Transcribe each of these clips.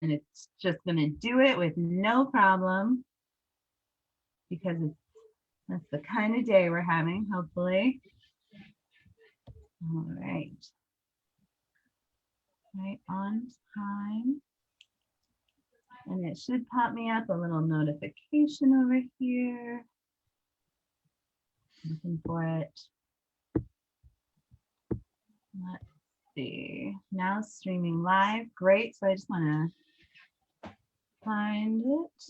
and it's just going to do it with no problem because that's the kind of day we're having, hopefully. All right. Right on time. And it should pop me up a little notification over here. Looking for it. Let's see. Now streaming live. Great. So I just want to find it.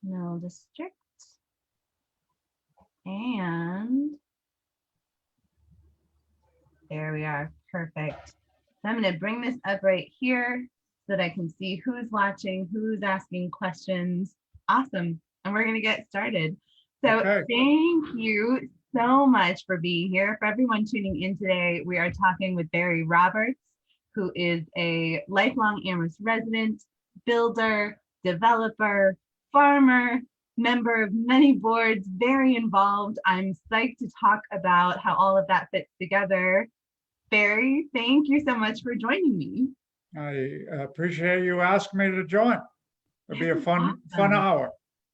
No district. And there we are. Perfect. So I'm going to bring this up right here so that I can see who's watching, who's asking questions. Awesome. And we're going to get started. So Okay. Thank you so much for being here. For everyone tuning in today, we are talking with Barry Roberts, who is a lifelong Amherst resident, builder, developer, farmer, member of many boards, very involved. I'm psyched to talk about how all of that fits together. Barry, thank you so much for joining me. I appreciate you asking me to join. It'll be a fun Awesome. hour.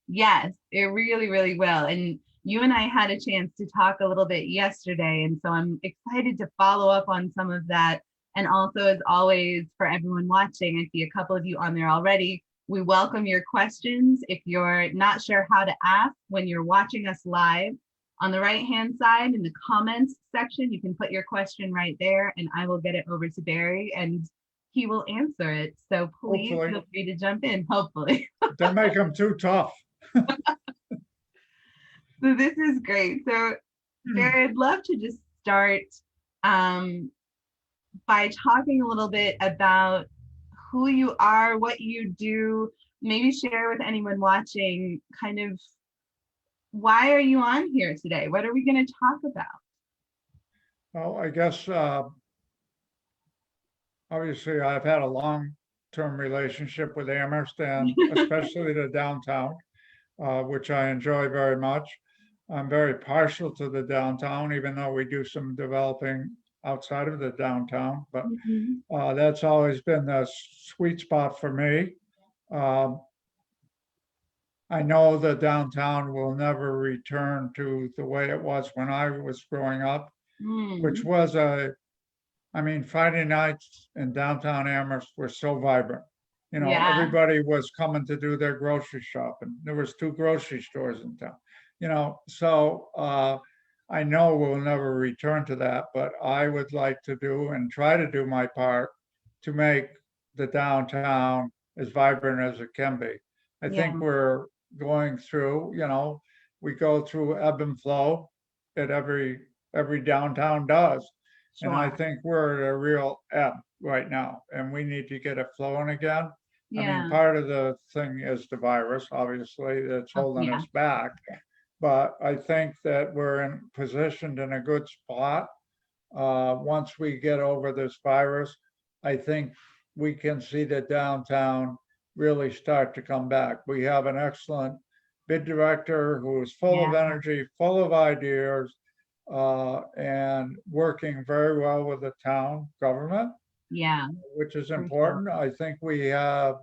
Yes, it really, really will. And you and I had a chance to talk a little bit yesterday. And so I'm excited to follow up on some of that. And also, as always, for everyone watching, I see a couple of you on there already. We welcome your questions. If you're not sure how to ask when you're watching us live, on the right-hand side in the comments section, you can put your question right there and I will get it over to Barry and he will answer it. So please Hopefully. feel free to jump in, hopefully. Don't make them too tough. So this is great. So Barry, I'd love to just start by talking a little bit about who you are, what you do, maybe share with anyone watching kind of why are you on here today? What are we going to talk about? Well, I guess obviously I've had a long-term relationship with Amherst and especially the downtown, which I enjoy very much. I'm very partial to the downtown, even though we do some developing outside of the downtown, but that's always been the sweet spot for me. I know the downtown will never return to the way it was when I was growing up, which was I mean, Friday nights in downtown Amherst were so vibrant. You know, everybody was coming to do their grocery shopping. There was 2 grocery stores in town, you know, so I know we'll never return to that, but I would like to do and try to do my part to make the downtown as vibrant as it can be. I think we're going through, you know, we go through ebb and flow that every downtown does. And I think we're at a real ebb right now, and we need to get it flowing again. I mean, part of the thing is the virus, obviously, that's holding us back. But I think that we're positioned in a good spot. Once we get over this virus, I think we can see the downtown really start to come back. We have an excellent bid director who is full of energy, full of ideas, and working very well with the town government, which is important. I think we have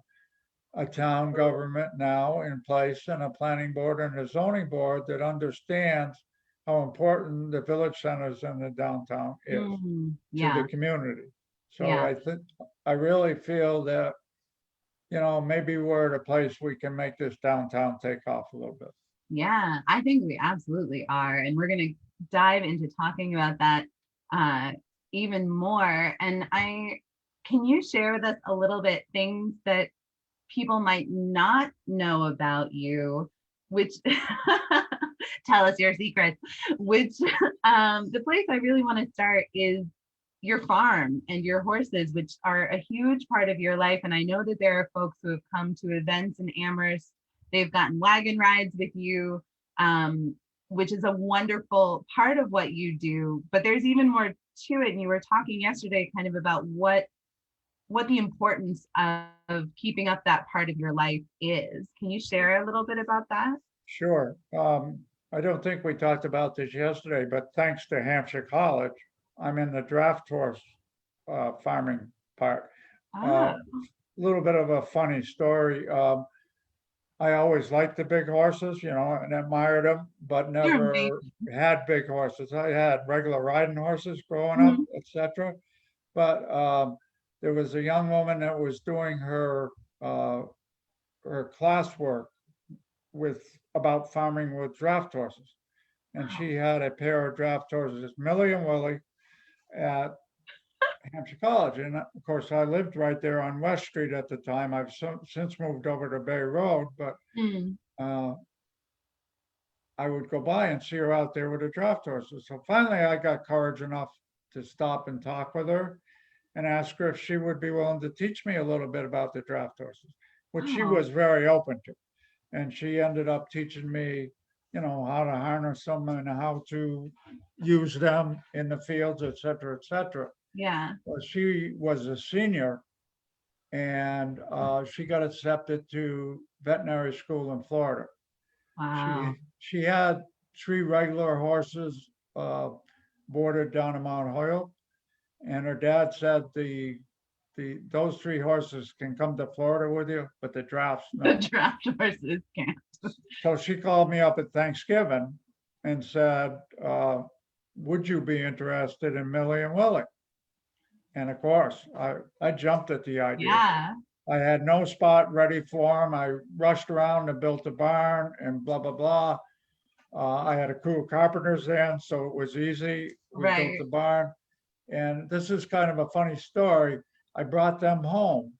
a town government now in place and a planning board and a zoning board that understands how important the village centers in the downtown is to the community. So I really feel that, you know, maybe we're at a place we can make this downtown take off a little bit. Yeah, I think we absolutely are. And we're going to dive into talking about that even more. And can you share with us a little bit things that people might not know about you, which tell us your secrets, which the place I really want to start is your farm and your horses, which are a huge part of your life. And I know that there are folks who have come to events in Amherst. They've gotten wagon rides with you, which is a wonderful part of what you do. But there's even more to it. And you were talking yesterday kind of about what the importance of keeping up that part of your life is. Can you share a little bit about that? Sure. I don't think we talked about this yesterday, but thanks to Hampshire College, I'm in the draft horse farming part. Oh, Little bit of a funny story. I always liked the big horses, and admired them, but you're never amazing. had big horses. I had regular riding horses growing up, Mhm. etc. But there was a young woman that was doing uh, her classwork with about farming with draft horses, and Wow. she had a pair of draft horses, Millie and Willie, at Hampshire College. And of course, I lived right there on West Street at the time. I've since moved over to Bay Road, but Mm. uh, I would go by and see her out there with the draft horses. So finally, I got courage enough to stop and talk with her and ask her if she would be willing to teach me a little bit about the draft horses, which she Oh, was very open to. And she ended up teaching me, how to harness them and how to use them in the fields, et cetera, et cetera. yeah. Well, she was a senior and she got accepted to veterinary school in Florida. Wow. She had three regular horses boarded down in Mount Hoyle, and her dad said those three horses can come to Florida with you, but the drafts The no. draft horses can't. So she called me up at Thanksgiving and said, "Would you be interested in Millie and Willie?" And of course, I jumped at the idea. Yeah. I had no spot ready for them. I rushed around and built a barn and blah, blah, blah. I had a crew of carpenters then, so it was easy. We built Right. the barn. And this is kind of a funny story. I brought them home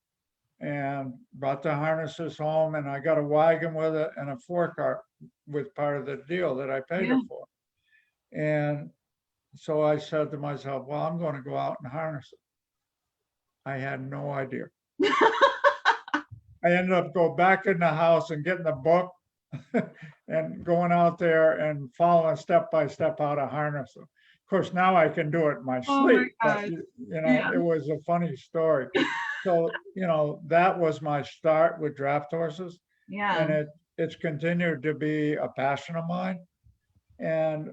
and brought the harnesses home, and I got a wagon with it and a forecart with part of the deal that I paid her Yeah. for. And so I said to myself, well, I'm going to go out and harness it. I had no idea. I ended up going back in the house and getting the book and going out there and following step by step how to harness them. Of course, now I can do it in my Oh my sleep, but God. Yeah. it was a funny story. So, that was my start with draft horses, and Yeah. it's continued to be a passion of mine. And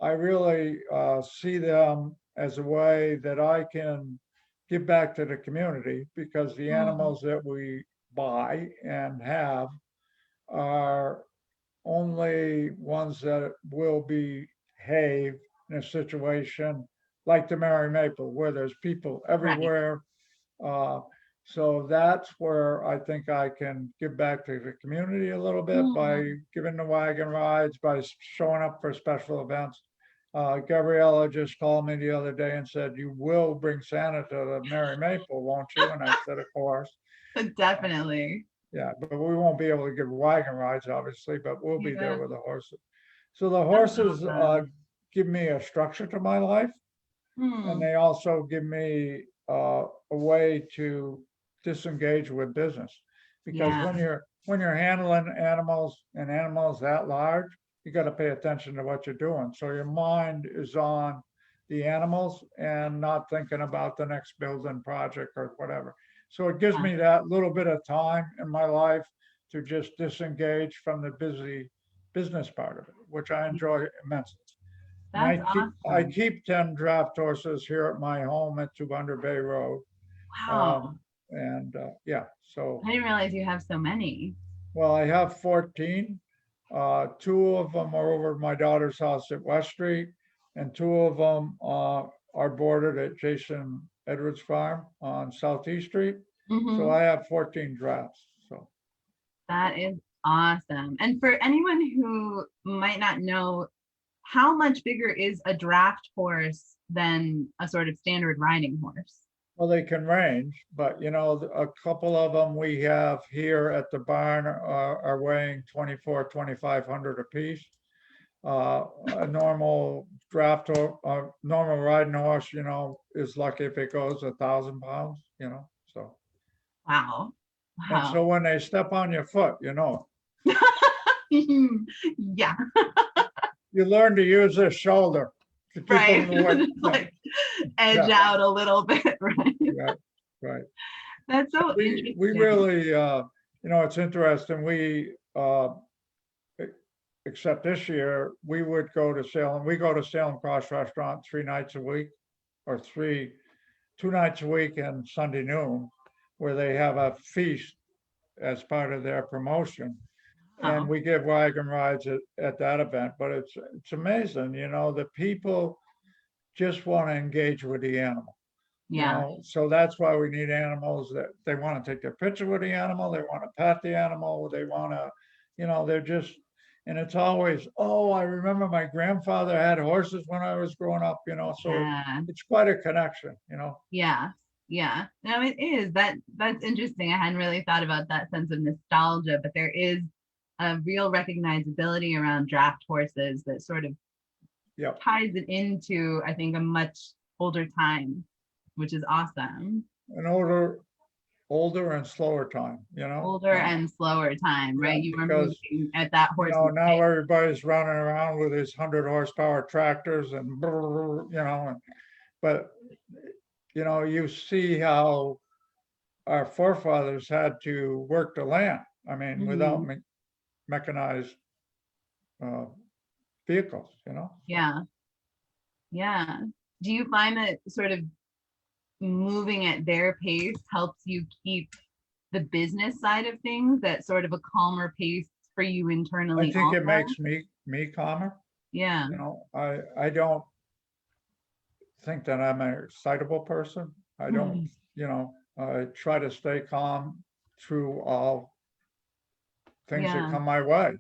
I really see them as a way that I can give back to the community because the Mm. animals that we buy and have are only ones that will behave in a situation like the Mary Maple, where there's people Right. everywhere. Uh, so that's where I think I can give back to the community a little bit by Mm. giving the wagon rides, by showing up for special events. Gabriella just called me the other day and said, "You will bring Santa to the Mary Maple, won't you?" And I said, "Of course." Definitely. Yeah, but we won't be able to give wagon rides, obviously, but we'll be there Yeah. with the horses. So the That's horses awesome. give me a structure to my life, and Hmm. they also give me a way to disengage with business. Because Yeah. when you're handling animals and animals that large, you got to pay attention to what you're doing. So your mind is on the animals and not thinking about the next building project or whatever. So it gives Yeah. me that little bit of time in my life to just disengage from the busy business part of it, which I enjoy immensely. And That's I awesome. keep 10 draft horses here at my home at 200 Bay Road. Wow. And yeah, so, I didn't realize you have so many. well, I have 14. Two of them are over at my daughter's house at West Street, and two of them are bordered at Jason Edwards Farm on Southeast Street. So Hmm. I have 14 drafts. So, That is awesome. And for anyone who might not know, how much bigger is a draft horse than a sort of standard riding horse? well, they can range, but a couple of them we have here at the barn are weighing 2,500 apiece. A normal normal riding horse, is lucky if it goes 1,000 pounds, so. Wow. And Wow. so when they step on your foot, Yeah, you learn to use this shoulder to keep right. them away. Like edge Yeah, out a little bit, right? right, right. That's so We interesting. really, it's interesting. Except this year, we would go to Salem. We go to Salem Cross Restaurant 3 nights a week, or 2 nights a week and Sunday noon. where they have a feast as part of their promotion. And Oh, we give wagon rides at that event, but it's amazing, the people just want to engage with the animal, yeah, so that's why we need animals that they want to take their picture with the animal, they want to pet the animal, they want to, they're just, and it's always, oh, I remember my grandfather had horses when I was growing up, so yeah, it's quite a connection. yeah, yeah. No, it is. That's interesting. I hadn't really thought about that sense of nostalgia, but there is a real recognizability around draft horses that sort of Yep. ties it into, I think, a much older time, which is awesome. An older and slower time. Older and slower time, Yeah, right? You were because moving at that horse's now pace. everybody's running around with his 100 horsepower tractors and but you see how our forefathers had to work the land. I mean, without Mhm. mechanized uh, vehicles. Yeah, yeah. Do you find that sort of moving at their pace helps you keep the business side of things at sort of a calmer pace for you I internally think it also? makes me calmer. Yeah. I don't think that I'm an excitable person. I don't, Mhm. I try to stay calm through all things that Yeah. come my way.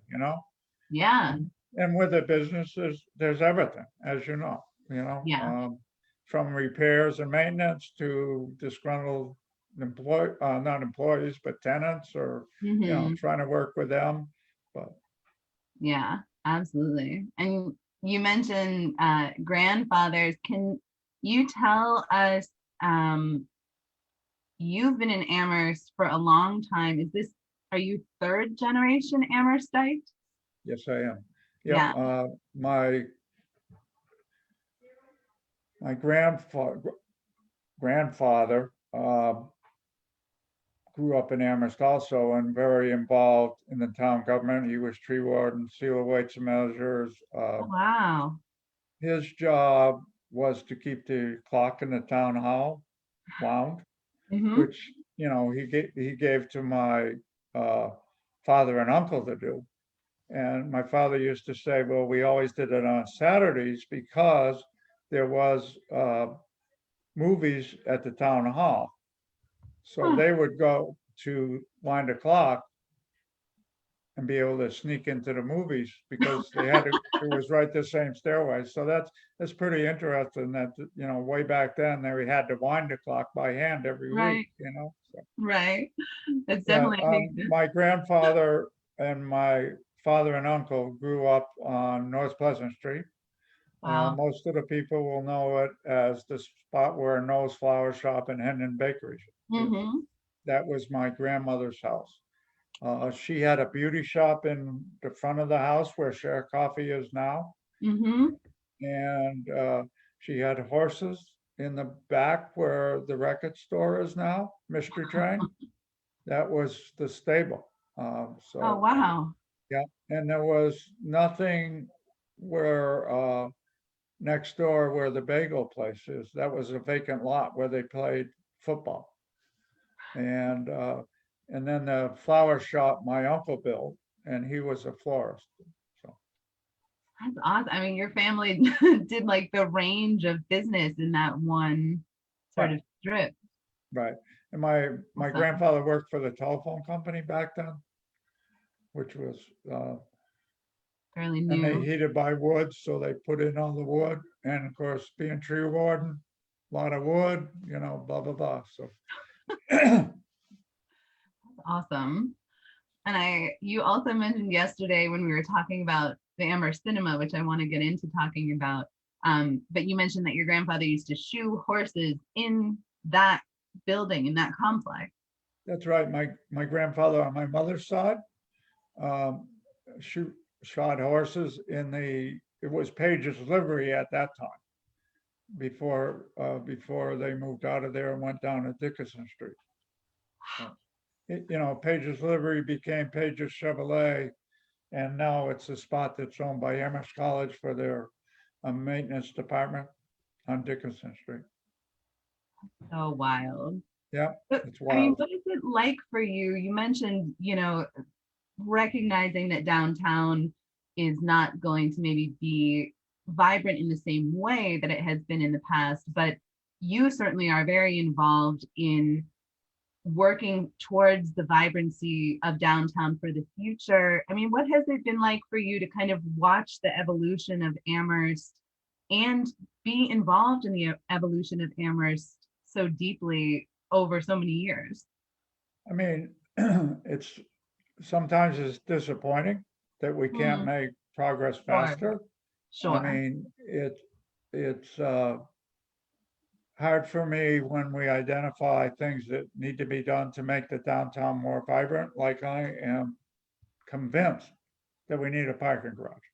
Yeah. And with the business, there's everything, as you know, you know, Yeah. um, from repairs and maintenance to disgruntled not employees, but tenants or, Hmm. trying to work with them. But Yeah, absolutely. And you mentioned grandfathers. Can you tell us, um, you've been in Amherst for a long time. Are you third generation Amherst-ite? yes, I am. Yep. Yeah. My grandfather grew up in Amherst also and very involved in the town government. He was tree warden, seal of weights and measures. Oh, wow. His job was to keep the clock in the town hall wound, Hmm. which, he gave to my uh, father and uncle to do. And my father used to say, well, we always did it on Saturdays because there was movies at the town hall. So Huh. they would go to wind the clock and be able to sneak into the movies because it was right the same stairway. So that's pretty interesting that, way back then they had to wind the clock by hand every week, Right. So, Right. That's yeah, definitely a big. my grandfather and my father and uncle grew up on North Pleasant Street. Wow. Most of the people will know it as the spot where Noah's Flower Shop and Hendon Bakery is. Hmm. That was my grandmother's house. She had a beauty shop in the front of the house where Share Coffee is now. Hmm. And she had horses in the back where the record store is now, Mystery Train. That was the stable. Oh, So, wow. yeah. And there was nothing where next door where the bagel place is. That was a vacant lot where they played football. And then the flower shop my uncle built, and he was a florist. So That's awesome. I mean, your family did like the range of business in that one sort right, of strip. right. And my Awesome. grandfather worked for the telephone company back then, which was Fairly and they new. heated by wood, so they put in all the wood. And of course, being tree warden, a lot of wood, blah blah blah. So Awesome. And you also mentioned yesterday when we were talking about the Amherst Cinema, which I want to get into talking about. But you mentioned that your grandfather used to shoe horses in that building, in that complex. that's right. My grandfather on my mother's side um, shoot, shot horses it was Page's livery at that time before they moved out of there and went down to Dickinson Street. So, Page's livery became Page's Chevrolet, and now it's a spot that's owned by Amherst College for their maintenance department on Dickinson Street. So wild. Yeah, But it's I mean, wild. what is it like for you? You mentioned, recognizing that downtown is not going to maybe be vibrant in the same way that it has been in the past, but you certainly are very involved in working towards the vibrancy of downtown for the future. I mean, what has it been like for you to kind of watch the evolution of Amherst and be involved in the evolution of Amherst so deeply over so many years? I mean, it's sometimes it's disappointing that we can't Mm, make progress sure, faster. I sure. mean, it's hard for me when we identify things that need to be done to make the downtown more vibrant, like I am convinced that we need a parking garage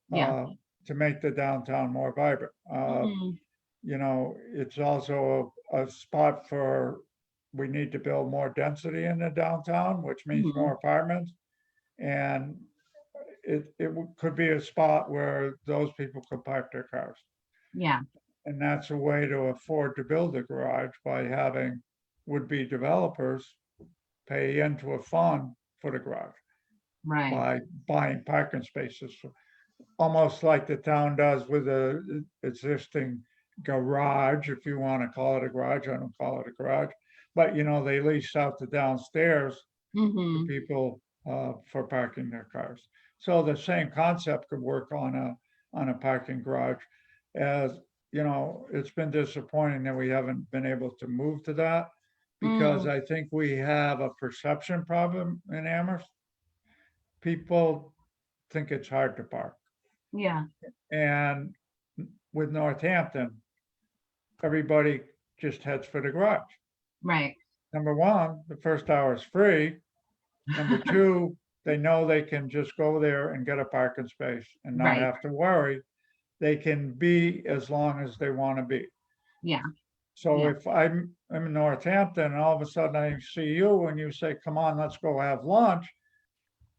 Yeah. uh, to make the downtown more vibrant. Mm, It's also a spot for, we need to build more density in the downtown, which means more mm, apartments. And could be a spot where those people could park their cars. yeah, And that's a way to afford to build a garage by having would-be developers pay into a fund for the garage right. by buying parking spaces, almost like the town does with a existing garage, if you want to call it a garage. I don't call it a garage, but they lease out the downstairs to Hmm. people for parking their cars. So the same concept could work on a parking garage. As it's been disappointing that we haven't been able to move to that because Mm, I think we have a perception problem in Amherst. People think it's hard to park. yeah, And with Northampton, everybody just heads for the garage. right. Number one, the first hour is free. Number two, they know they can just go there and get a parking space and not Right. have to worry. They can be as long as they want to be. Yeah. So Yeah. if I'm in Northampton and all of a sudden I see you and you say, come on, let's go have lunch,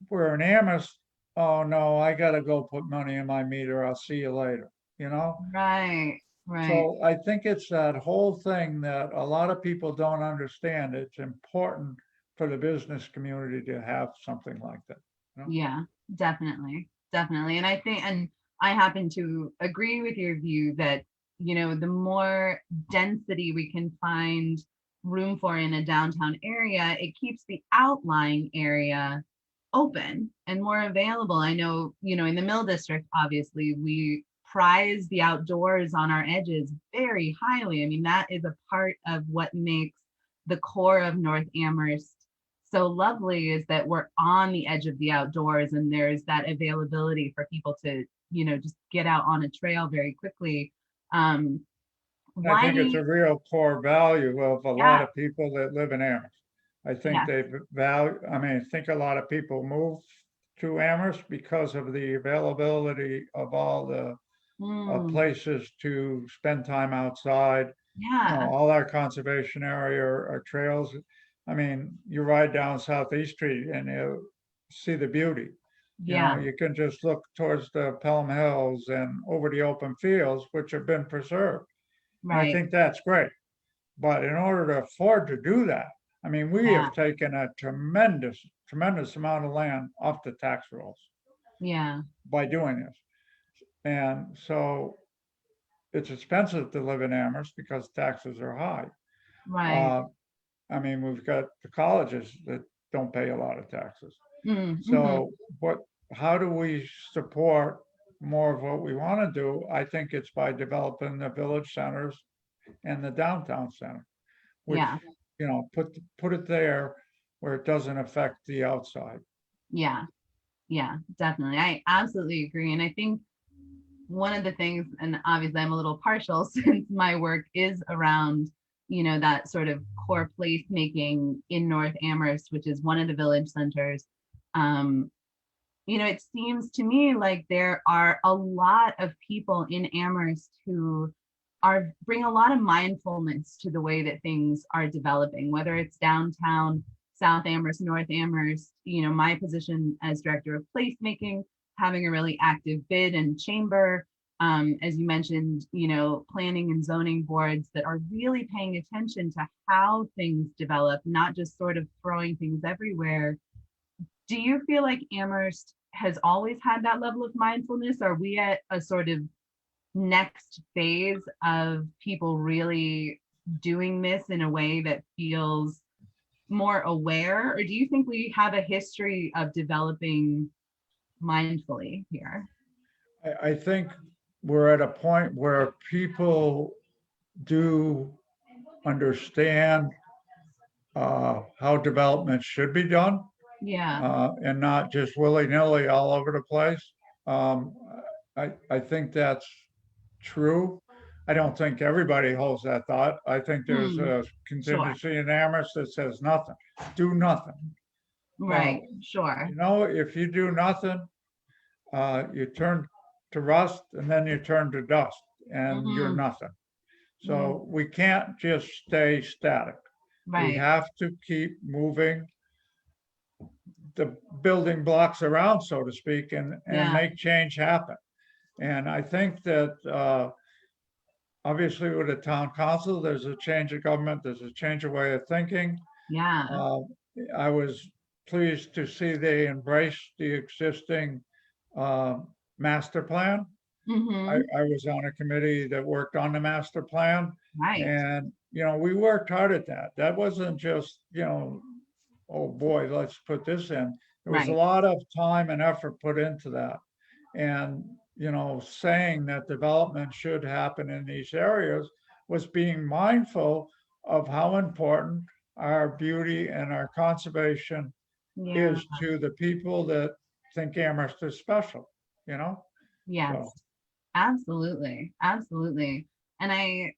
we're in Amherst. Oh no, I gotta go put money in my meter. I'll see you later, you know? Right. Right. So I think it's that whole thing that a lot of people don't understand. It's important for the business community to have something like that. You know? Yeah, definitely. Definitely. And I think, and I happen to agree with your view that, the more density we can find room for in a downtown area, it keeps the outlying area open and more available. I know, in the Mill District, obviously, we prize the outdoors on our edges very highly. I mean, that is a part of what makes the core of North Amherst so lovely, is that we're on the edge of the outdoors and there's that availability for people to, just get out on a trail very quickly. Um, I why think do it's you, a real core value of a lot yeah, of people that live in Amherst. I think yeah, they value, I mean, I think a lot of people move to Amherst because of the availability of all the mm, places to spend time outside. yeah, All our conservation area are trails. I mean, you ride down Southeast Street and you see the beauty. yeah, You can just look towards the Pelham Hills and over the open fields, which have been preserved. And I right, think that's great. But in order to afford to do that, I mean, we yeah, have taken a tremendous, tremendous amount of land off the tax rolls yeah, by doing this. And so it's expensive to live in Amherst because taxes are high. right, Uh, I mean, we've got the colleges that don't pay a lot of taxes. mm, hmm, So how do we support more of what we want to do? I think it's by developing the village centers and the downtown center, which, yeah, put it there where it doesn't affect the outside. yeah, yeah, definitely. I absolutely agree. And I think one of the things, and obviously I'm a little partial since my work is around, that sort of core placemaking in North Amherst, which is one of the village centers. Um, it seems to me like there are a lot of people in Amherst who bring a lot of mindfulness to the way that things are developing, whether it's downtown, South Amherst, North Amherst. My position as director of placemaking, having a really active bid and chamber, as you mentioned, planning and zoning boards that are really paying attention to how things develop, not just sort of throwing things everywhere. Do you feel like Amherst has always had that level of mindfulness? Are we at a sort of next phase of people really doing this in a way that feels more aware? Or do you think we have a history of developing mindfully here? I think we're at a point where people do understand how development should be done, Yeah. and not just willy-nilly all over the place. Um, I think that's true. I don't think everybody holds that thought. I think there's Hmm. a Sure. contingency in Amherst that says nothing, do nothing. Right. Well, Sure. if you do nothing, you turn to rust and then you turn to dust and you're Hmm. nothing. So we can't just stay static. We Right. have to keep moving the building blocks around, so to speak, and Yeah. make change happen. And I think that obviously with the town council, there's a change of government, there's a change of way of thinking. Yeah. Uh, I was pleased to see they embraced the existing uh, master plan. I, Hmm. I was on a committee that worked on the master plan, Right. and we worked hard at that. That wasn't just oh boy, let's put this in. There was a Right. lot of time and effort put into that, and saying that development should happen in these areas was being mindful of how important our beauty and our conservation Yeah. is to the people that think Amherst is special, you know? So, Yes. Absolutely. Absolutely. And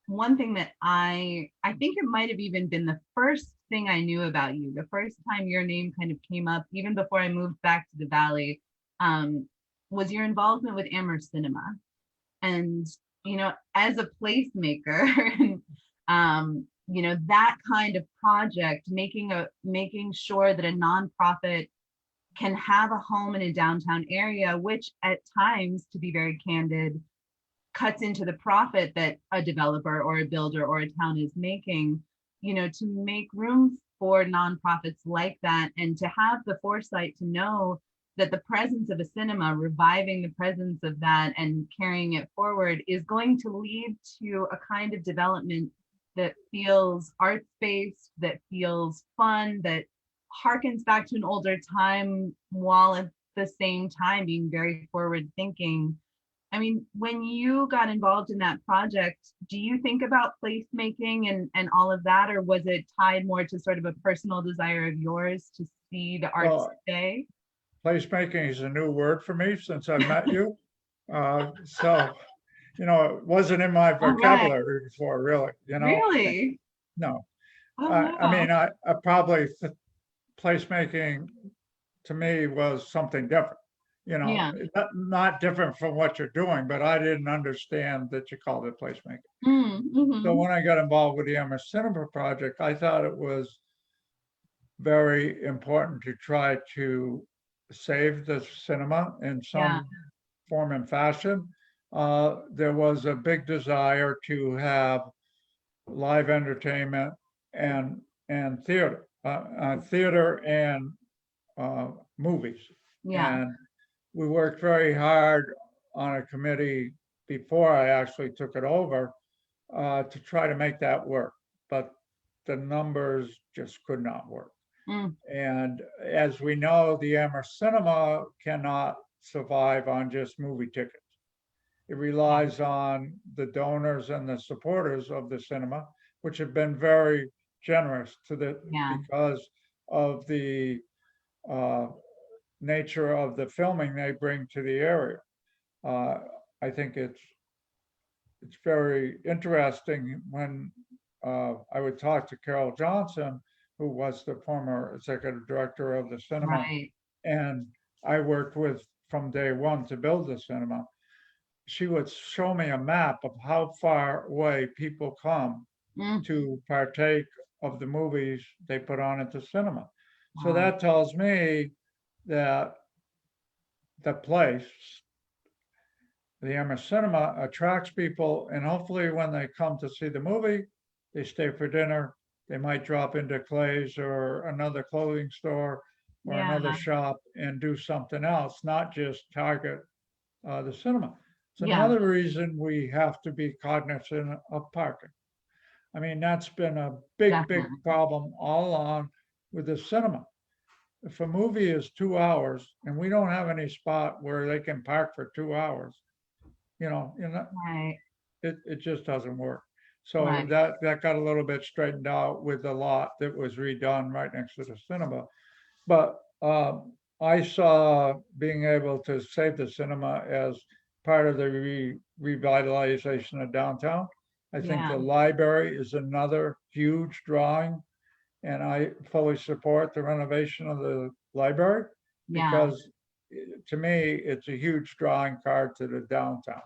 one thing that I think it might have even been the first thing I knew about you, the first time your name kind of came up, even before I moved back to the Valley, um, was your involvement with Amherst Cinema. And as a placemaker, that kind of project, making sure that a nonprofit can have a home in a downtown area, which at times, to be very candid, cuts into the profit that a developer or a builder or a town is making, to make room for nonprofits like that and to have the foresight to know that the presence of a cinema, reviving the presence of that and carrying it forward, is going to lead to a kind of development that feels arts-based, that feels fun, that harkens back to an older time, while at the same time being very forward thinking. I mean, when you got involved in that project, do you think about placemaking and all of that, or was it tied more to sort of a personal desire of yours to see the arts well, stay? placemaking is a new word for me since I met you. So, it wasn't in my All right. vocabulary before, really. Really? No, Oh, I wow. mean, I probably placemaking to me was something different. Yeah. Not different from what you're doing, but I didn't understand that you called it placemaking. So Mm-hmm. when I got involved with the Amherst Cinema project, I thought it was very important to try to save the cinema in Yeah. some form and fashion. There was a big desire to have live entertainment and theater and movies. Yeah. And we worked very hard on a committee before I actually took it over to try to make that work. But the numbers just could not work. Mm. And as we know, the Amherst Cinema cannot survive on just movie tickets. It Yeah. relies on the donors and the supporters of the cinema, which have been very generous to Yeah. because of the uh, nature of the filming they bring to the area. Uh, I think it's very interesting when I would talk to Carol Johnson, who was the former executive director of the cinema, Right. and I worked with from day one to build the cinema. She would show me a map of how far away people come Mm. to partake of the movies they put on at the cinema. So Wow. that tells me that the place the Amherst Cinema attracts people, and hopefully when they come to see the movie, they stay for dinner. They might drop into Clay's or another clothing store or another Yeah. shop and do something else, not just target the cinema. It's Yeah. another reason we have to be cognizant of parking. I mean, that's been a big, big Definitely. problem all along with the cinema. If a movie is 2 hours and we don't have any spot where they can park for 2 hours, Right. it just doesn't work. So Right. that got a little bit straightened out with the lot that was redone right next to the cinema. But I saw being able to save the cinema as part of the revitalization of downtown. I think the Yeah. library is another huge drawing, and I fully support the renovation of the library Yeah. because to me, it's a huge drawing card to the downtown.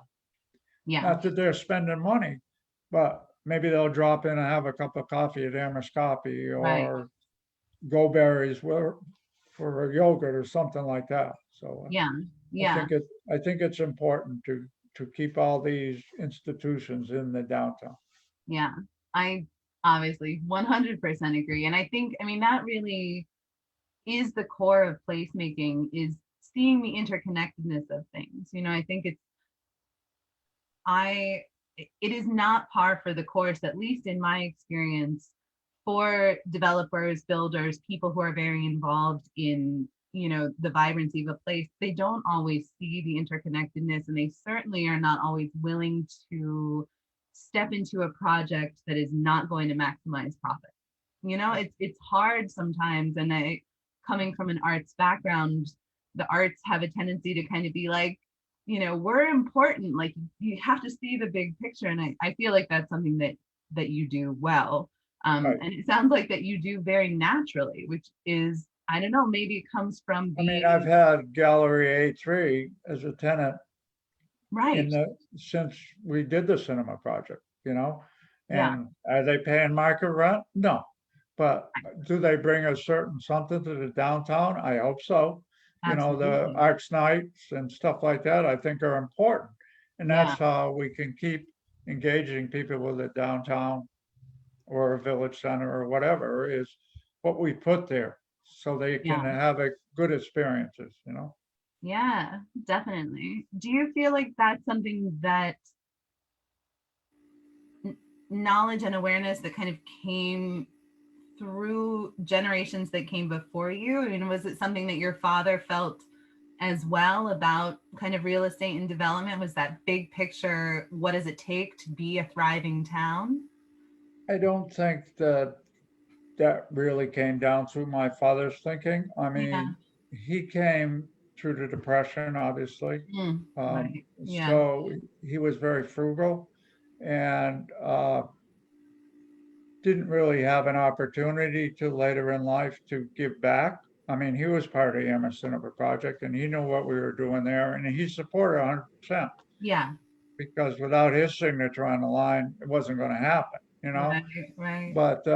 Yeah. Not that they're spending money, but maybe they'll drop in and have a cup of coffee at Amherst Coffee Right. or Go Berries for a yogurt or something like that. So Yeah. I Yeah. think it's important to keep all these institutions in the downtown. Yeah. I obviously 100% agree. And I think, I mean, that really is the core of placemaking, is seeing the interconnectedness of things. I think I it is not par for the course, at least in my experience, for developers, builders, people who are very involved in, the vibrancy of a place. They don't always see the interconnectedness, and they certainly are not always willing to step into a project that is not going to maximize profit. It's hard sometimes, and coming from an arts background, the arts have a tendency to kind of be like, we're important. Like, you have to see the big picture. And I feel like that's something that you do well. Right. And it sounds like that you do very naturally, which is, I don't know, maybe it comes from I mean, I've being had Gallery A3 as a tenant right. since we did the cinema project, Yeah, and are they paying market rent? No. But do they bring a certain something to the downtown? I hope so. The absolutely. arts nights and stuff like that, I think are important. And Yeah, that's how we can keep engaging people with the downtown or a village center or whatever is what we put there so they can yeah, have a good experiences. yeah, definitely. Do you feel like that's something that knowledge and awareness that kind of came through generations that came before you? I mean, was it something that your father felt as well about kind of real estate and development? Was that big picture, what does it take to be a thriving town? I don't think that really came down through my father's thinking. I Yeah. mean, he came through the depression, obviously. Right. Yeah. So he was very frugal and didn't really have an opportunity to later in life to give back. I mean, he was part of the Amherst Cinema project and he knew what we were doing there and he supported 100% Yeah. because without his signature on the line, it wasn't going to happen. Right. Right. But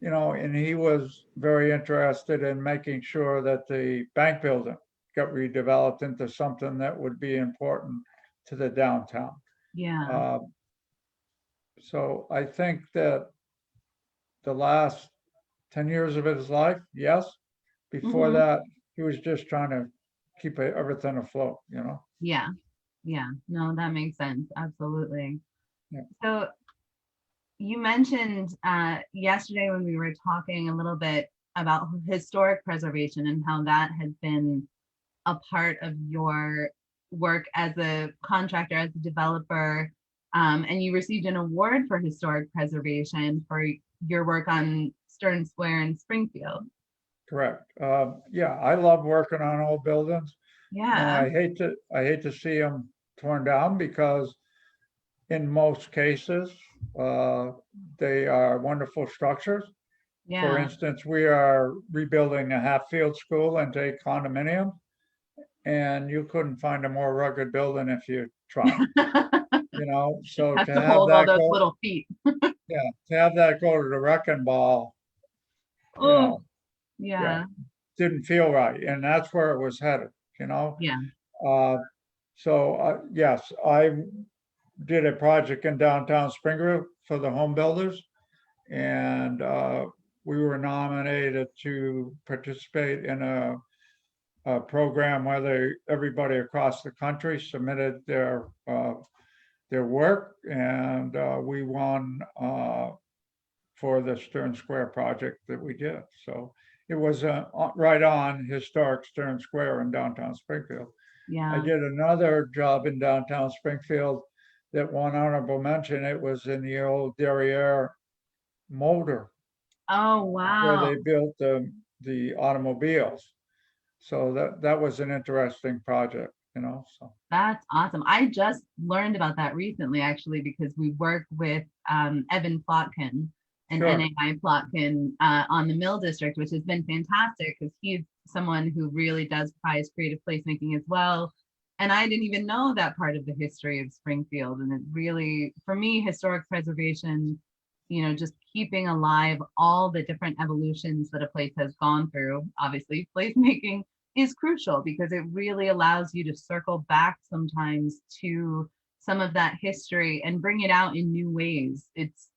and he was very interested in making sure that the bank building got redeveloped into something that would be important to the downtown. Yeah. Uh, so I think that the last 10 years of his life, yes. Before Hmm. that, he was just trying to keep everything afloat. Yeah. Yeah. No, that makes sense. Absolutely. Yeah. So you mentioned yesterday when we were talking a little bit about historic preservation and how that has been a part of your work as a contractor, as a developer, and you received an award for historic preservation for your work on Stern Square in Springfield. Correct. Yeah, I love working on old buildings, and Yeah, I hate to see them torn down because in most cases, uh, they are wonderful structures. For yeah. instance, we are rebuilding a Hatfield School into a condominium, and you couldn't find a more rugged building if you tried. So Has to to have hold all that those go, little feet. yeah, to have that go to the wrecking ball, you Oh, know, yeah, yeah, didn't feel right, and that's where it was headed. You know, yeah, uh, So, yes, I did a project in downtown Springfield for the home builders. And we were nominated to participate in a program where everybody across the country submitted their work, and we won for the Stern Square project that we did. So it was right on historic Stern Square in downtown Springfield. I Yeah. did another job in downtown Springfield that won honorable mention. It was in the old Derriere motor Oh, where wow. they built the automobiles. So that was an interesting project, so. That's awesome. I just learned about that recently, actually, because we work with Evan Plotkin and Sure. NAI Plotkin on the Mill District, which has been fantastic because he's someone who really does prize creative placemaking as well. And I didn't even know that part of the history of Springfield. And it really, for me, historic preservation, just keeping alive all the different evolutions that a place has gone through. Obviously, placemaking is crucial because it really allows you to circle back sometimes to some of that history and bring it out in new ways. It's,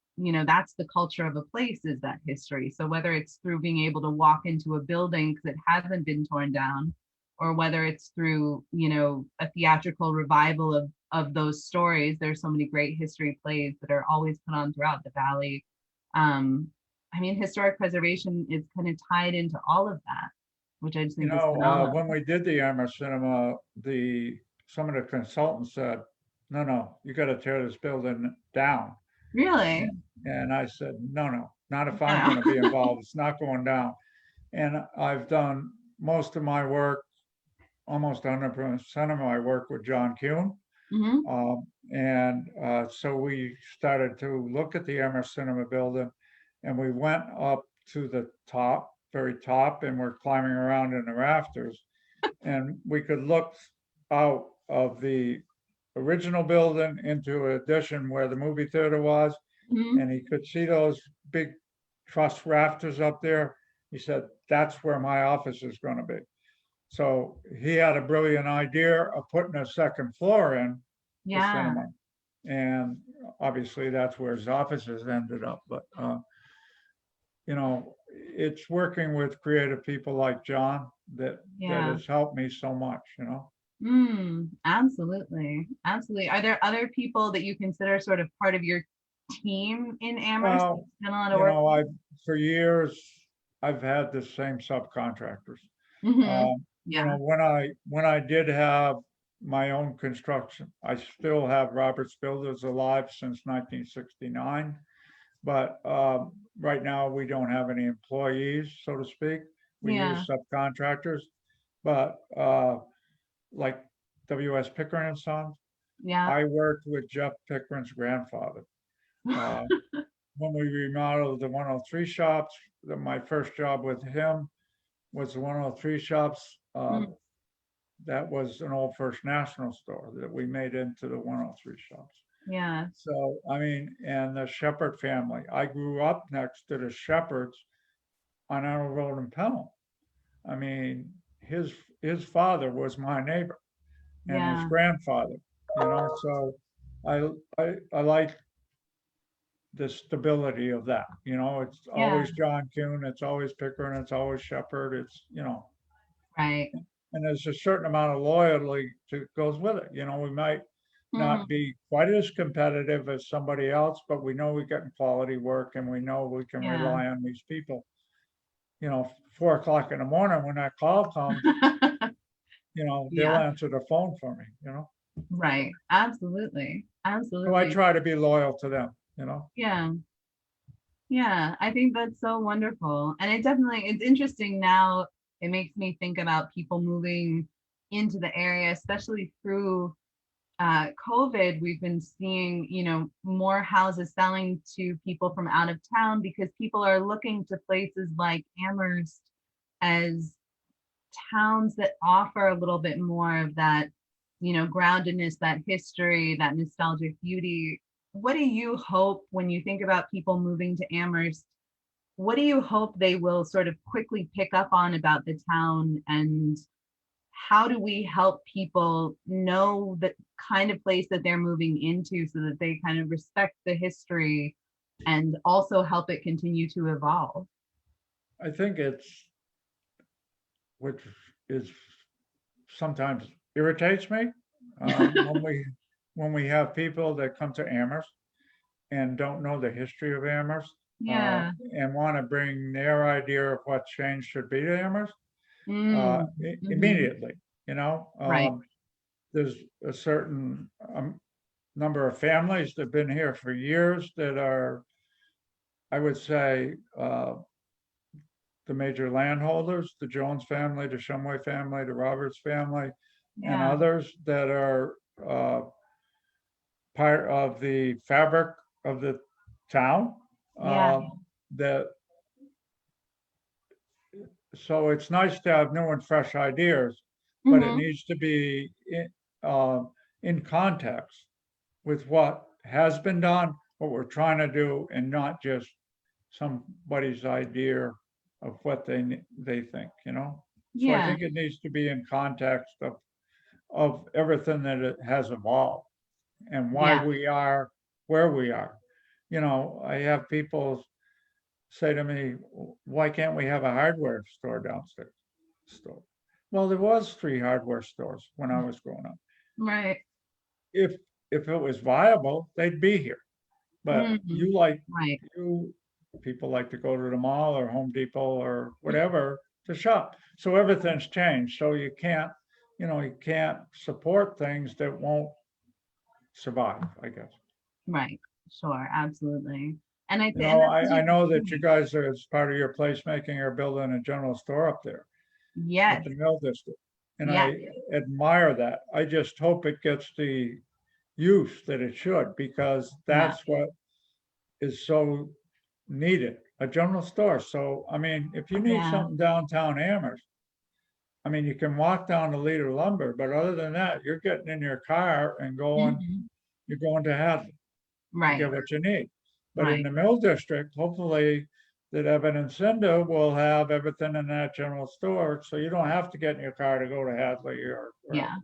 that's the culture of a place, is that history. So whether it's through being able to walk into a building because it hasn't been torn down, or whether it's through, a theatrical revival of those stories. There's so many great history plays that are always put on throughout the valley. Historic preservation is kind of tied into all of that, which I just think is phenomenal. When we did the Amherst Cinema, some of the consultants said, no, you got to tear this building down. Really? And I said, no, not if I'm Yeah. going to be involved. It's not going down. And I've done most of my work, almost 100% of my work with John Kuhn. Mhm. So we started to look at the Amherst Cinema building, and we went up to the top, very top, and we're climbing around in the rafters. And we could look out of the original building into an addition where the movie theater was, Mhm. and he could see those big truss rafters up there. He said, that's where my office is going to be. So he had a brilliant idea of putting a second floor in the Yeah. cinema. And obviously that's where his offices ended up. But, it's working with creative people like John that Yeah. has helped me so much, Absolutely. Absolutely. Are there other people that you consider sort of part of your team in Amherst that Well, you've done a lot of work with? for years, I've had the same subcontractors. Hmm. Yeah. When I did have my own construction, I still have Roberts Builders alive since 1969. But right now, we don't have any employees, so to speak. We Yeah. use subcontractors. But like W.S. Pickering and Sons, Yeah. I worked with Jeff Pickering's grandfather. Uh, when we remodeled the 103 shops, my first job with him was the 103 shops. Mm. That was an old First National store that we made into the 103 shops. Yeah. So, and the Shepherd family. I grew up next to the Shepherds on Arnold Road in Pelham. I mean, his father was my neighbor and his Yeah. grandfather, so I like the stability of that. It's Yeah. always John Kuhn, it's always Pickering, it's always Shepherd, Right. and there's a certain amount of loyalty to goes with it. We might not Mm. be quite as competitive as somebody else, but we know we're getting quality work and we know we can Yeah. rely on these people. 4 o'clock in the morning when that call comes, they'll Yeah. answer the phone for me. Right. Absolutely. So I Absolutely. try to be loyal to them. Yeah. Yeah, I think that's so wonderful. And it's interesting now. It makes me think about people moving into the area, especially through COVID. We've been seeing, more houses selling to people from out of town because people are looking to places like Amherst as towns that offer a little bit more of that, groundedness, that history, that nostalgic beauty. What do you hope when you think about people moving to Amherst? What do you hope they will sort of quickly pick up on about the town and how do we help people know the kind of place that they're moving into so that they kind of respect the history and also help it continue to evolve? I think it's, which is sometimes irritates me, when we have people that come to Amherst and don't know the history of Amherst, Yeah. and want to bring their idea of what change should be to Amherst, Mm. Hmm. immediately, you know. Right. There's a certain number of families that have been here for years that are, I would say, the major landholders, the Jones family, the Shumway family, the Roberts family, and Yeah. others that are part of the fabric of the town. Yeah. That So it's nice to have new and fresh ideas, but it Hmm. needs to be in context with what has been done, what we're trying to do, and not just somebody's idea of what they think, you know? So I Yeah. think it needs to be in context of everything that it has evolved and why Yeah. we are where we are. You know, I have people say to me, why can't we have a hardware store downstairs? Store. Well, there was 3 hardware stores when I was growing up. Right. If if it was viable, they'd be here. But Hmm. Right. you people like to go to the mall or Home Depot or whatever to shop. So everything's changed. So you can't support things that won't survive, I guess. Right. Sure. Absolutely. And I You think, and know, that's such I a good know that you point. guys are, as part of your placemaking, are building a general store up there at Yes. the Mill District. And Yes. I admire that. I just hope it gets the use that it should, because Yeah. that's what is so needed, a general store. So, I mean, if you need Yeah. something downtown Amherst, I mean, you can walk down to Leader Lumber, but other than that, you're getting in your car and Hmm. you're going to Hadley to Right. get what you need. But in Right. the Mill District, hopefully that Evan and Cinda will have everything in that general store, so you don't have to get in your car to go to Hadley or wherever. Yeah.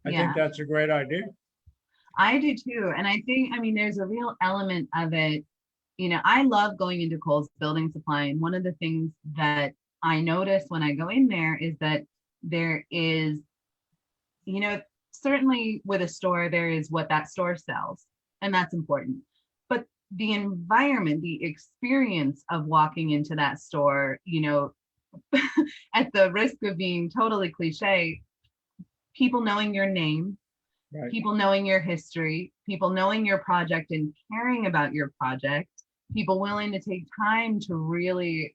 I think Yeah. that's a great idea. I do too. And I think, I mean, there's a real element of it. I love going into Kohl's Building Supply. And one of the things that I notice when I go in there is that there is, you know, certainly with a store, there is what that store sells, and that's important. But the environment, the experience of walking into that store, at the risk of being totally cliche, people knowing your name, Right. people knowing your history, people knowing your project and caring about your project, people willing to take time to really,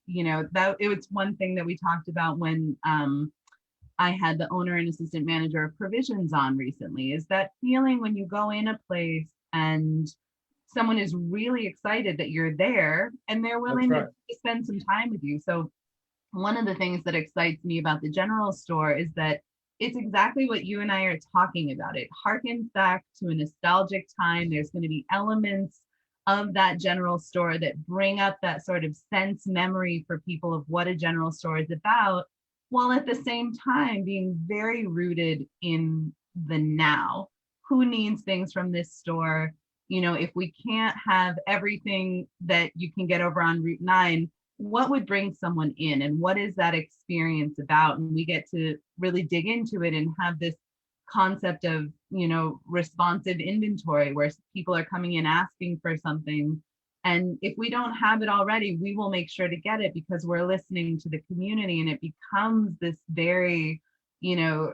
that it was one thing that we talked about when I had the owner and assistant manager of provisions on recently, is that feeling when you go in a place and someone is really excited that you're there and they're That's willing to right. spend some time with you. So one of the things that excites me about the general store is that it's exactly what you and I are talking about. It harkens back to a nostalgic time. There's going to be elements of that general store that bring up that sort of sense memory for people of what a general store is about, while at the same time being very rooted in the now. Who needs things from this store? If we can't have everything that you can get over on Route 9, what would bring someone in and what is that experience about? And we get to really dig into it and have this concept of, responsive inventory where people are coming in asking for something. And if we don't have it already, we will make sure to get it because we're listening to the community, and it becomes this very, you know,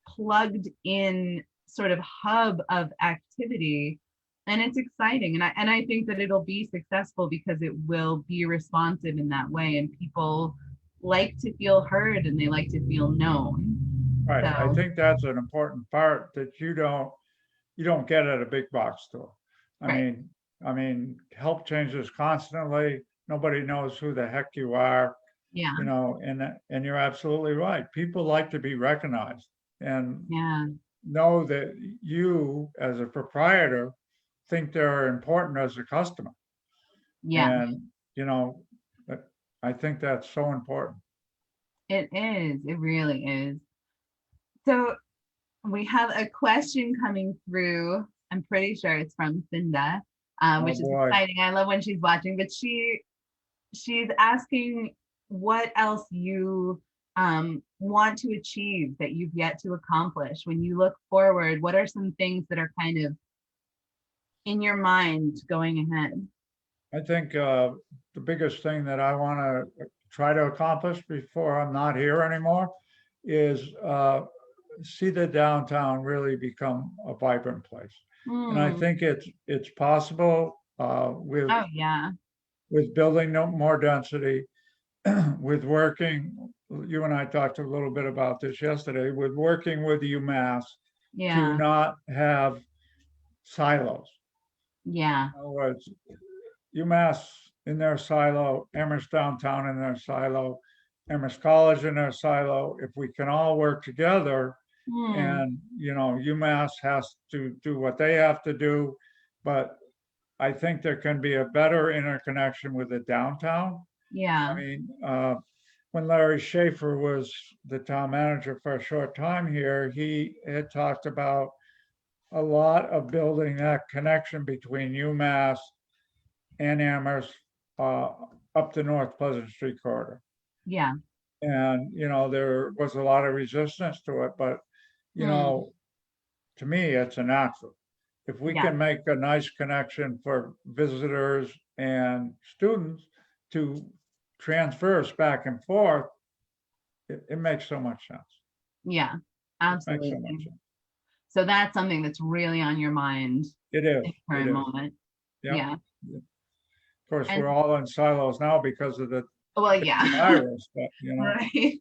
plugged in sort of hub of activity, and it's exciting, and I think that it'll be successful because it will be responsive in that way, and people like to feel heard and they like to feel known. Right. I So think that's an important part that you don't get at a big box store. I right. mean, help changes constantly. Nobody knows who the heck you are, Yeah. and you're absolutely right. People like to be recognized and Yeah. know that you, as a proprietor, think they're important as a customer. Yeah. And, you know, I think that's so important. It is. It really is. So we have a question coming through. I'm pretty sure it's from Cinda, Oh which is boy. exciting. I love when she's watching, but she's asking what else you want to achieve that you've yet to accomplish. When you look forward, what are some things that are kind of in your mind going ahead? I think the biggest thing that I want to try to accomplish before I'm not here anymore is see the downtown really become a vibrant place. And I Hmm. think it's possible Oh yeah. with building more density, with working. You and I talked a little bit about this yesterday. With working with UMass to Yeah. not have silos. Yeah. In other words, UMass in their silo, Amherst downtown in their silo, Amherst College in their silo. If we can all work together, Hmm. and UMass has to do what they have to do, but I think there can be a better interconnection with the downtown. I Yeah. mean, when Larry Schaefer was the town manager for a short time here, he had talked about a lot of building that connection between UMass and Amherst uh, up the North Pleasant Street corridor. Yeah. And, there was a lot of resistance to it, but, you Hmm. know, to me, it's a natural. If we Yeah. can make a nice connection for visitors and students to transverse back and forth, it makes so much sense. Yeah. It makes so much Absolutely. sense. So that's something that's really on your mind It in is. the It current is. moment. Yep. Yeah. Of course, we're And all in silos now because of the well, yeah. virus, but Right.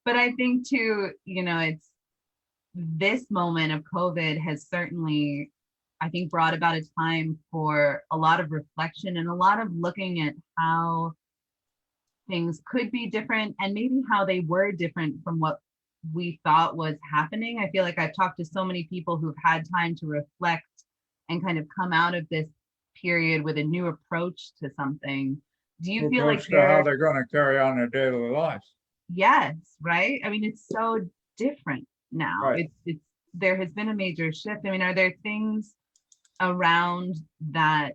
But I think too, it's this moment of COVID has certainly, I think, brought about a time for a lot of reflection and a lot of looking at how things could be different and maybe how they were different from what we thought was happening. I feel like I've talked to so many people who've had time to reflect and kind of come out of this period with a new approach to something. Do you feel like approach to how there, they're going to carry on their daily lives. yes, right? I mean, it's so different now. Right. It's there has been a major shift. I mean, are there things around that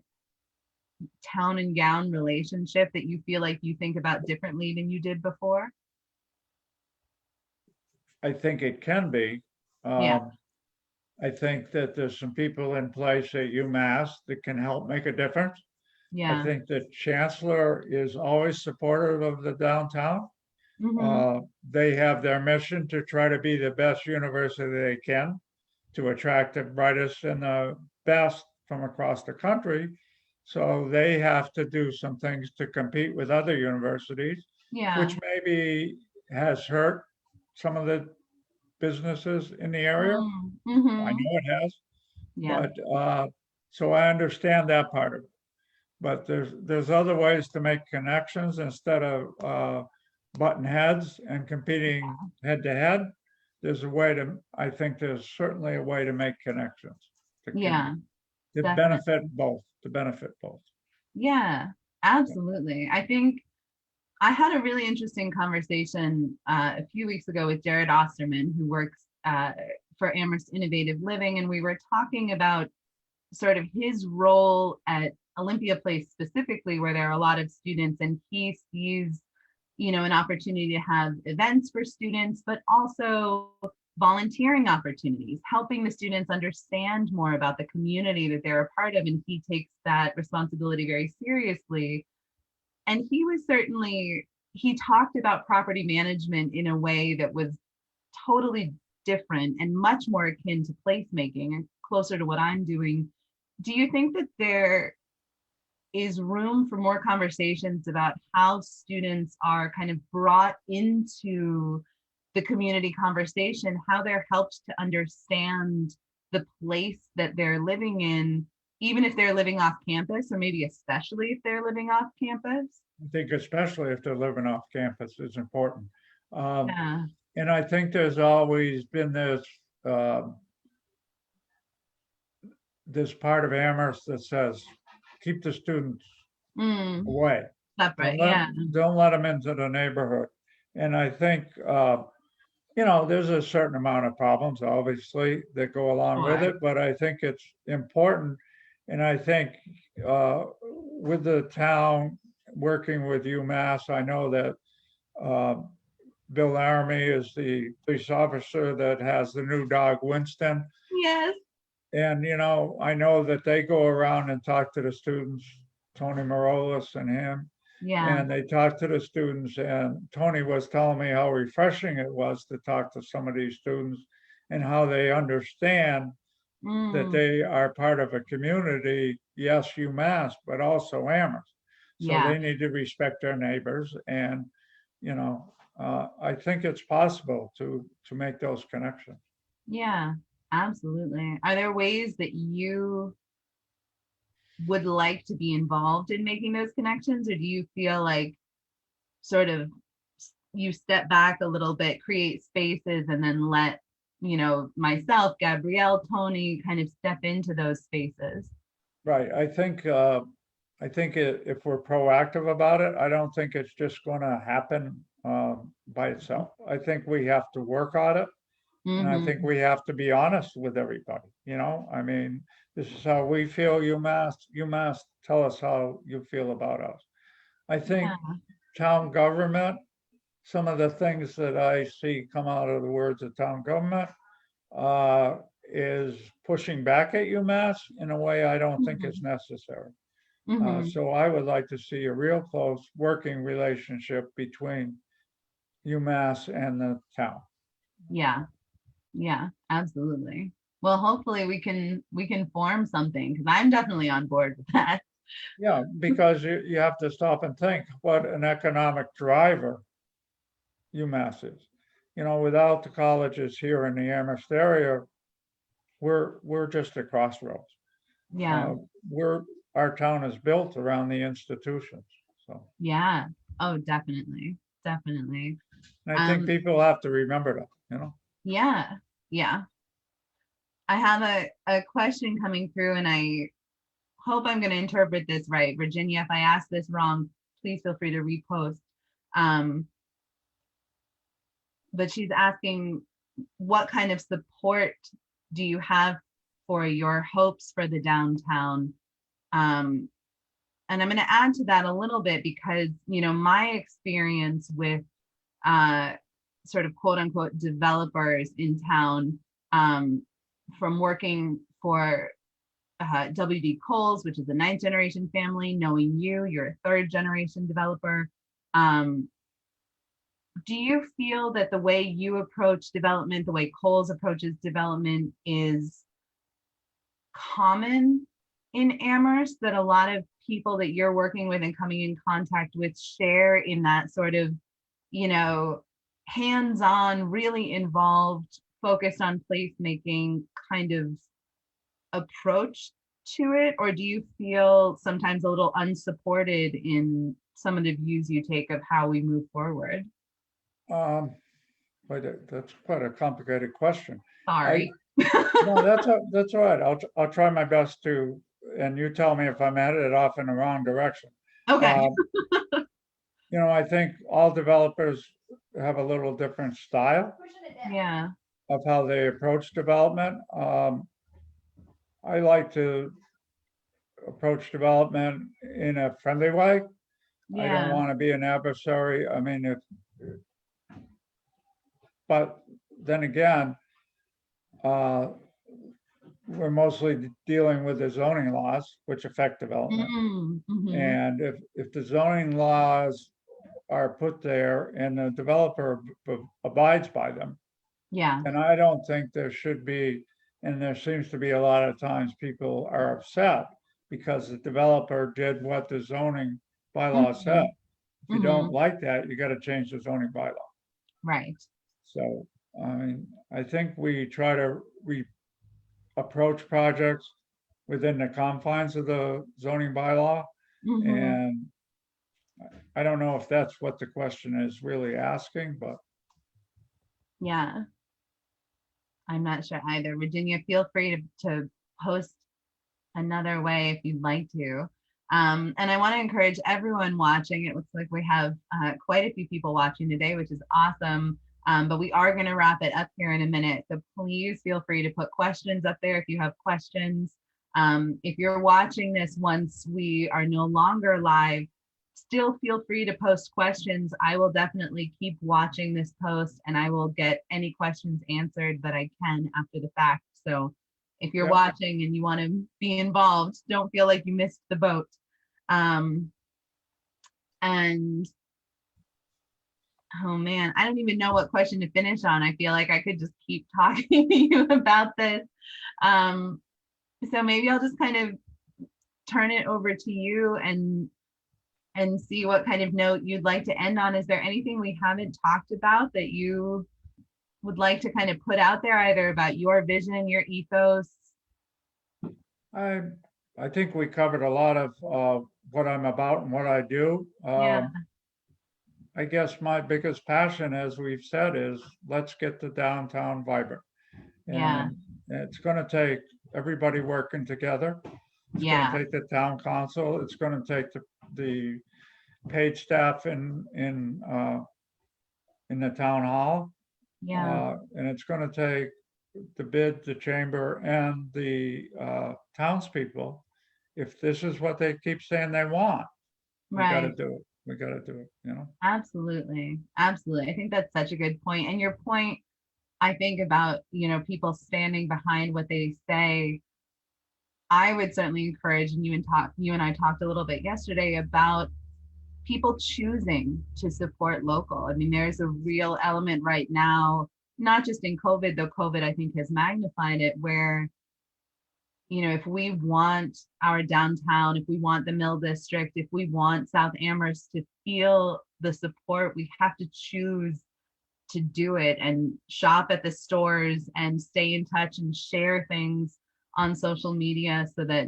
town and gown relationship that you feel like you think about differently than you did before? I think it can be. Yeah, Um, I think that there's some people in place at UMass that can help make a difference. I yeah. think the chancellor is always supportive of the downtown. Hmm. Uh, they have their mission to try to be the best university they can to attract the brightest and the best from across the country. So they have to do some things to compete with other universities, Yeah. which maybe has hurt some of the businesses in the area. I Mm-hmm. know it has, Yeah. but so I understand that part of it. But there's other ways to make connections instead of button heads and competing head to head. There's a way to, I think there's certainly a way to make connections to, Yeah, to benefit definitely. both, to benefit both. Yeah, absolutely. I think I had a really interesting conversation a few weeks ago with Jared Osterman, who works for Amherst Innovative Living, and we were talking about sort of his role at Olympia Place specifically, where there are a lot of students, and he sees, an opportunity to have events for students, but also volunteering opportunities, helping the students understand more about the community that they're a part of. And he takes that responsibility very seriously. And he talked about property management in a way that was totally different and much more akin to placemaking and closer to what I'm doing. Do you think that there is room for more conversations about how students are kind of brought into the community conversation, how they're helped to understand the place that they're living in, even if they're living off campus, or maybe especially if they're living off campus? I think especially if they're living off campus is important. Um, Yeah. and I think there's always been um this part of Amherst that says, keep the students Mm, away. separate. Yeah. Don't let them into the neighborhood. And I think there's a certain amount of problems, obviously, that go along with Sure. it, but I think it's important. And I think with the town working with UMass, I know that uh, Bill Laramie is the police officer that has the new dog Winston. Yes. And, I know that they go around and talk to the students, Tony Morolis and him, Yeah. and they talk to the students. And Tony was telling me how refreshing it was to talk to some of these students and how they understand that Mm, they are part of a community, yes, UMass, but also Amherst. So yeah. they need to respect their neighbors. And, I think it's possible to make those connections. Yeah. Absolutely. Are there ways that you would like to be involved in making those connections, or do you feel like sort of you step back a little bit, create spaces, and then let, myself, Gabrielle, Tony kind of step into those spaces? Right. If we're proactive about it, I don't think it's just going to happen by itself. I think we have to work on it. And I think Mm-hmm. we have to be honest with everybody. I mean, this is how we feel. UMass, tell us how you feel about us. I think Yeah. town government, some of the things that I see come out of the words of town government uh, is pushing back at UMass in a way I don't think is Mm-hmm. necessary. Mm-hmm. So I would like to see a real close working relationship between UMass and the town. Yeah. Yeah. Absolutely. Well, hopefully we can form something, because I'm definitely on board with that. Yeah, because you have to stop and think what an economic driver UMass is. Without the colleges here in the Amherst area, we're just at crossroads. Yeah. Uh, we're our town is built around the institutions. So, Yeah. Oh, definitely. Definitely. and I think Um, people have to remember that. yeah. Yeah. I have a question coming through, and I hope I'm going to interpret this right. Virginia, if I ask this wrong, please feel free to repost. Um, but she's asking, what kind of support do you have for your hopes for the downtown? Um, and I'm going to add to that a little bit, because, my experience with uh, sort of quote unquote developers in town, um, from working for WD Coles, which is a ninth generation family, knowing you're a third generation developer. Um, do you feel that the way you approach development, the way Coles approaches development, is common in Amherst, that a lot of people that you're working with and coming in contact with share in that sort of, hands-on, really involved, focused on placemaking kind of approach to it? Or do you feel sometimes a little unsupported in some of the views you take of how we move forward? Um, but that's quite a complicated question. I Sorry. No, that's all right. I'll try my best to, and you tell me if I'm headed off in the wrong direction. Okay. Um, I think all developers have a little different style Yeah. of how they approach development. I like to approach development in a friendly way. I don't Yeah. want to be an adversary. I mean, but then again, uh, we're mostly dealing with the zoning laws, which affect development. Mm-hmm. And if the zoning laws are put there and the developer abides by them, Yeah. and I don't think there should be, and there seems to be a lot of times people are upset because the developer did what the zoning bylaw said. Mm-hmm. If you Mm-hmm. don't like that, you got to change the zoning bylaw. Right. So, I mean, I think we approach projects within the confines of the zoning bylaw. Mm-hmm. And I don't know if that's what the question is really asking, but Yeah. I'm not sure either. Virginia, feel free to post another way if you'd like to. And I want to encourage everyone watching. It looks like we have quite a few people watching today, which is awesome. But we are going to wrap it up here in a minute. So please feel free to put questions up there if you have questions. If you're watching this once we are no longer live, still feel free to post questions. I will definitely keep watching this post and I will get any questions answered that I can after the fact. So if you're watching and you want to be involved, don't feel like you missed the boat. And oh man, I don't even know what question to finish on. I feel like I could just keep talking to you about this. So maybe I'll just kind of turn it over to you and see what kind of note you'd like to end on. Is there anything we haven't talked about that you would like to kind of put out there, either about your vision, your ethos? I think we covered a lot of what I'm about and what I do. Yeah, I guess my biggest passion, as we've said, is let's get the downtown vibrant. yeah, And it's going to take everybody working together. It's going yeah, to take the town council. It's going to take the paid staff in the town hall. yeah, And it's going to take the chamber and the townspeople. If this is what they keep saying they want, we got to right. do it. We got to do it, you know? Absolutely. Absolutely. I think that's such a good point. And your point, I think about, people standing behind what they say. I would certainly encourage, and you and I talked a little bit yesterday about people choosing to support local. I mean, there's a real element right now, not just in COVID, though COVID, I think, has magnified it, where, if we want our downtown, if we want the Mill District, if we want South Amherst to feel the support, we have to choose to do it and shop at the stores and stay in touch and share things on social media so that,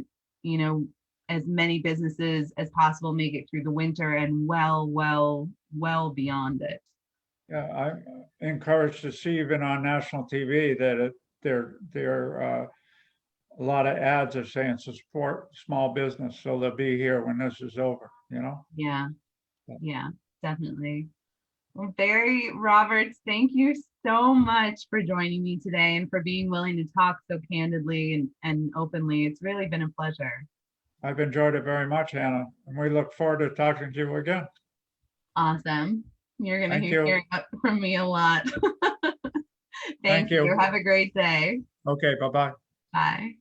as many businesses as possible make it through the winter and well beyond it. Yeah, I'm encouraged to see even on national TV that there a lot of ads are saying support small business, so they'll be here when this is over, you know? Yeah, yeah, definitely. Well, Barry Roberts, thank you so much for joining me today and for being willing to talk so candidly and openly. It's really been a pleasure. I've enjoyed it very much, Hannah, and we look forward to talking to you again. Awesome. You're going to Thank hear you. hearing from me a lot. Thank Thank you. you. Have a great day. Okay, bye-bye. Bye.